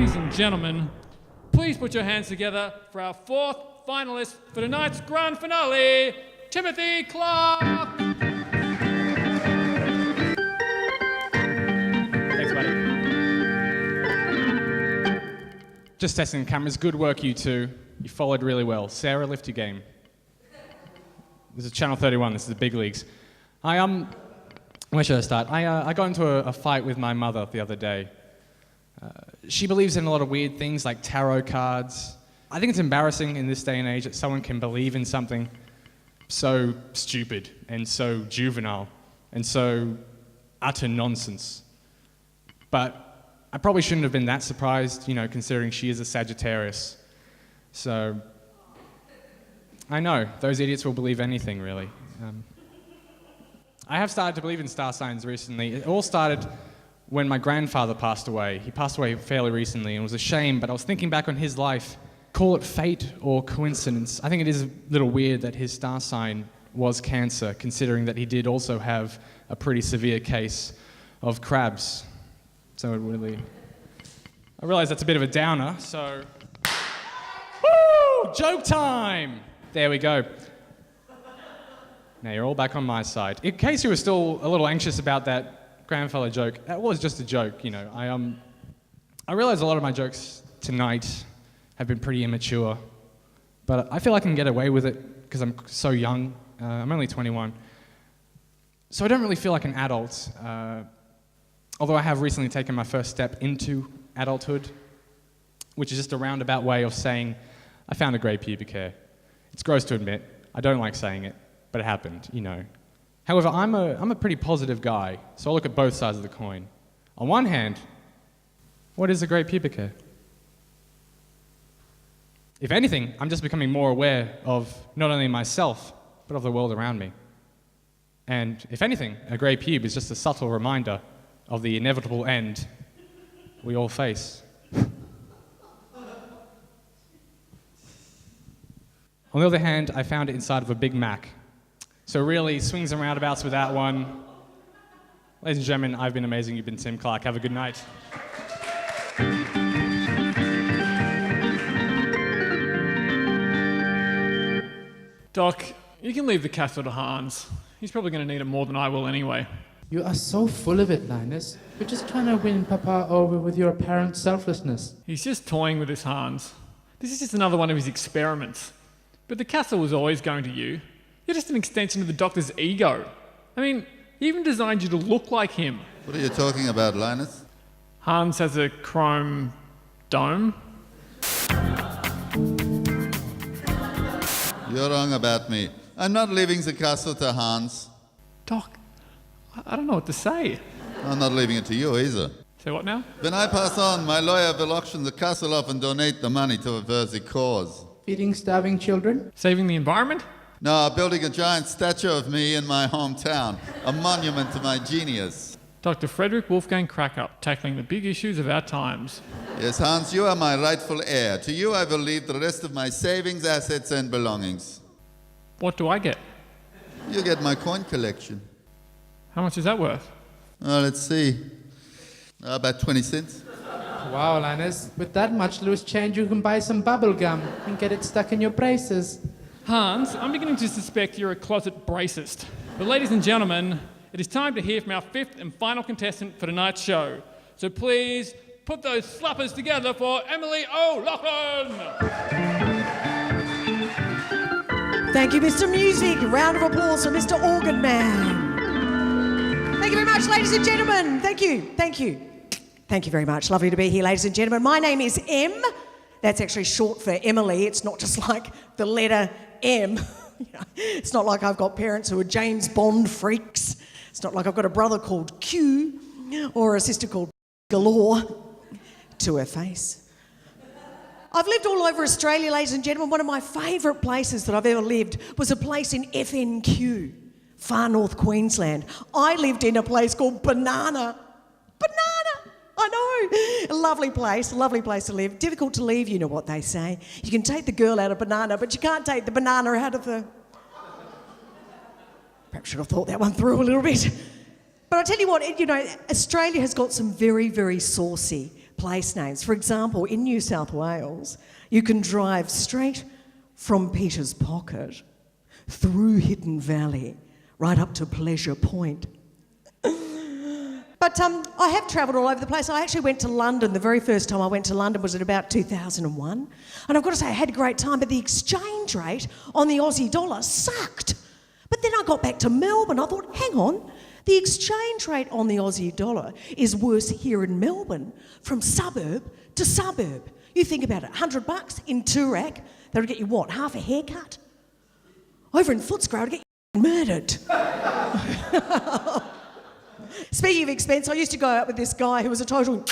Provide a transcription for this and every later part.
Ladies and gentlemen, please put your hands together for our fourth finalist for tonight's grand finale, Timothy Clark. Thanks, buddy. Just testing the cameras. Good work, you two. You followed really well. Sarah, lift your game. This is Channel 31. This is the big leagues. Where should I start? I got into a fight with my mother the other day. She believes in a lot of weird things like tarot cards. I think it's embarrassing in this day and age that someone can believe in something so stupid and so juvenile and so utter nonsense. But I probably shouldn't have been that surprised, considering she is a Sagittarius. So, I know, those idiots will believe anything, really. I have started to believe in star signs recently. It all started when my grandfather passed away. He passed away fairly recently, and it was a shame, but I was thinking back on his life. Call it fate or coincidence. I think it is a little weird that his star sign was Cancer, considering that he did also have a pretty severe case of crabs. So it really... I realise that's a bit of a downer, so... Woo! Joke time! There we go. Now you're all back on my side. In case you were still a little anxious about that grandfather joke, that was just a joke, I realise a lot of my jokes tonight have been pretty immature, but I feel I can get away with it because I'm so young. I'm only 21. So I don't really feel like an adult, although I have recently taken my first step into adulthood, which is just a roundabout way of saying I found a grey pubic hair. It's gross to admit. I don't like saying it, but it happened, However, I'm a pretty positive guy, so I look at both sides of the coin. On one hand, what is a grey pubic hair? If anything, I'm just becoming more aware of not only myself, but of the world around me. And if anything, a grey pube is just a subtle reminder of the inevitable end we all face. On the other hand, I found it inside of a Big Mac. So really, swings and roundabouts with that one. Ladies and gentlemen, I've been amazing. You've been Tim Clark. Have a good night. Doc, you can leave the castle to H.A.N.S. He's probably going to need it more than I will anyway. You are so full of it, Linus. You're just trying to win Papa over with your apparent selflessness. He's just toying with his H.A.N.S. This is just another one of his experiments. But the castle was always going to you. You're just an extension of the doctor's ego. I mean, he even designed you to look like him. What are you talking about, Linus? H.A.N.S has a chrome dome. You're wrong about me. I'm not leaving the castle to H.A.N.S. Doc, I don't know what to say. I'm not leaving it to you either. Say what now? When I pass on, my lawyer will auction the castle off and donate the money to a worthy cause. Feeding starving children? Saving the environment? No, building a giant statue of me in my hometown, a monument to my genius. Dr. Frederick Wolfgang Krackup, tackling the big issues of our times. Yes, Hans, you are my rightful heir. To you I will leave the rest of my savings, assets and belongings. What do I get? You get my coin collection. How much is that worth? Let's see. About 20 cents. Wow, Linus. With that much loose change, you can buy some bubble gum and get it stuck in your braces. H.A.N.S, I'm beginning to suspect you're a closet bracist. But ladies and gentlemen, it is time to hear from our fifth and final contestant for tonight's show. So please put those slappers together for Emily O'Loughlin. Thank you, Mr. Music. A round of applause for Mr. Organ Man. Thank you very much, ladies and gentlemen. Thank you. Thank you. Thank you very much. Lovely to be here, ladies and gentlemen. My name is Em. That's actually short for Emily. It's not just like the letter M. It's not like I've got parents who are James Bond freaks. It's not like I've got a brother called Q or a sister called Galore to her face. I've lived all over Australia, ladies and gentlemen. One of my favourite places that I've ever lived was a place in FNQ, far north Queensland. I lived in a place called Banana. I know. A lovely place to live. Difficult to leave, you know what they say. You can take the girl out of Banana, but you can't take the banana out of the... Perhaps should have thought that one through a little bit. But I tell you what, Australia has got some very, very saucy place names. For example, in New South Wales, you can drive straight from Peter's Pocket, through Hidden Valley, right up to Pleasure Point. But I have travelled all over the place. I actually went to London. The very first time I went to London was at about 2001. And I've got to say, I had a great time, but the exchange rate on the Aussie dollar sucked. But then I got back to Melbourne. I thought, hang on, the exchange rate on the Aussie dollar is worse here in Melbourne, from suburb to suburb. You think about it, $100 in Toorak, that'll get you what, half a haircut? Over in Footscray, it'll get you murdered. Speaking of expense, I used to go out with this guy who was a total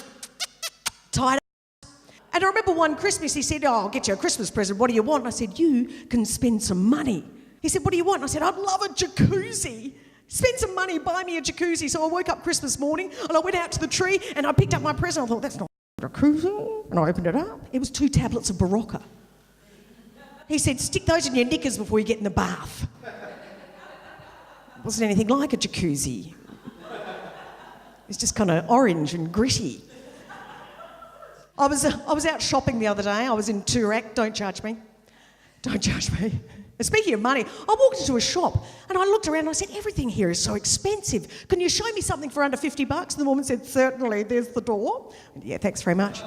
tight ass. And I remember one Christmas he said, I'll get you a Christmas present, what do you want? And I said, you can spend some money. He said, what do you want? And I said, I'd love a jacuzzi. Spend some money, buy me a jacuzzi. So I woke up Christmas morning and I went out to the tree and I picked up my present. I thought, that's not a jacuzzi. And I opened it up. It was 2 tablets of Barocca. He said, stick those in your knickers before you get in the bath. It wasn't anything like a jacuzzi. It's just kind of orange and gritty. I was out shopping the other day. I was in Toorak. Don't judge me. Don't judge me. And speaking of money, I walked into a shop and I looked around and I said, everything here is so expensive. Can you show me something for under $50? And the woman said, certainly, there's the door. And yeah, thanks very much.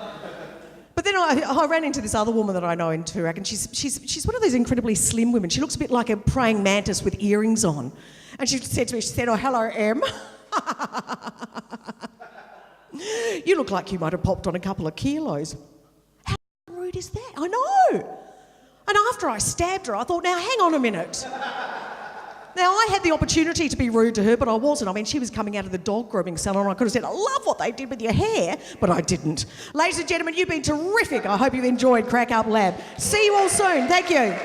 But then I ran into this other woman that I know in Toorak, and she's one of those incredibly slim women. She looks a bit like a praying mantis with earrings on. And she said to me, oh, hello, Em. You look like you might have popped on a couple of kilos. How rude is that? I know. And after I stabbed her, I thought, now hang on a minute. Now, I had the opportunity to be rude to her, but I wasn't. I mean, she was coming out of the dog grooming salon. I could have said, I love what they did with your hair, but I didn't. Ladies and gentlemen, you've been terrific. I hope you've enjoyed Krackup Lab. See you all soon. Thank you.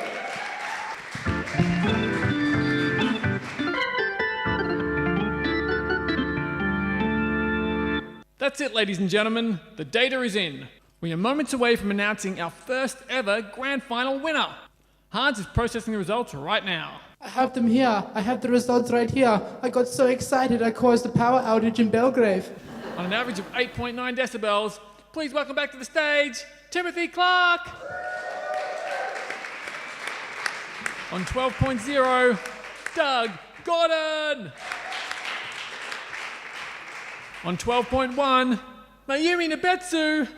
That's it, ladies and gentlemen. The data is in. We are moments away from announcing our first ever grand final winner. H.A.N.S is processing the results right now. I have them here. I have the results right here. I got so excited I caused a power outage in Belgrave. On an average of 8.9 decibels, please welcome back to the stage, Timothy Clark. On 12.0, Doug Gordon. On 12.1, Mayumi Nabetsu.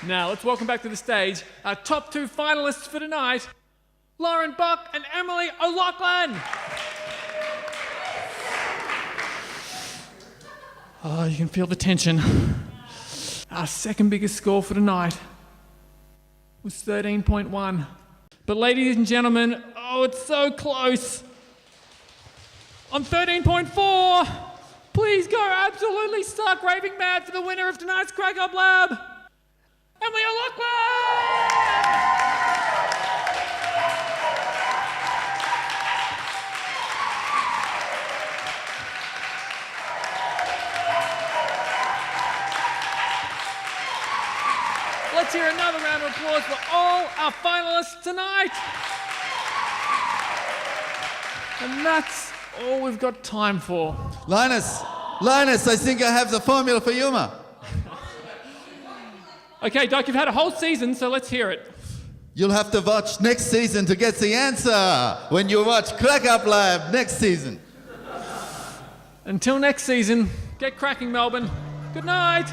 Now, let's welcome back to the stage our top 2 finalists for tonight, Lauren Buck and Emily O'Loughlin. Oh, you can feel the tension. Our second biggest score for tonight was 13.1. But ladies and gentlemen, oh, it's so close. On 13.4, please go absolutely stark raving mad for the winner of tonight's Krackup Lab, Emily O'Loughlin! Let's hear another round of applause for all our finalists tonight. And that's all we've got time for. Linus, I think I have the formula for humour. Okay, Doc, you've had a whole season, so let's hear it. You'll have to watch next season to get the answer when you watch Krackup Lab next season. Until next season, get cracking, Melbourne. Good night.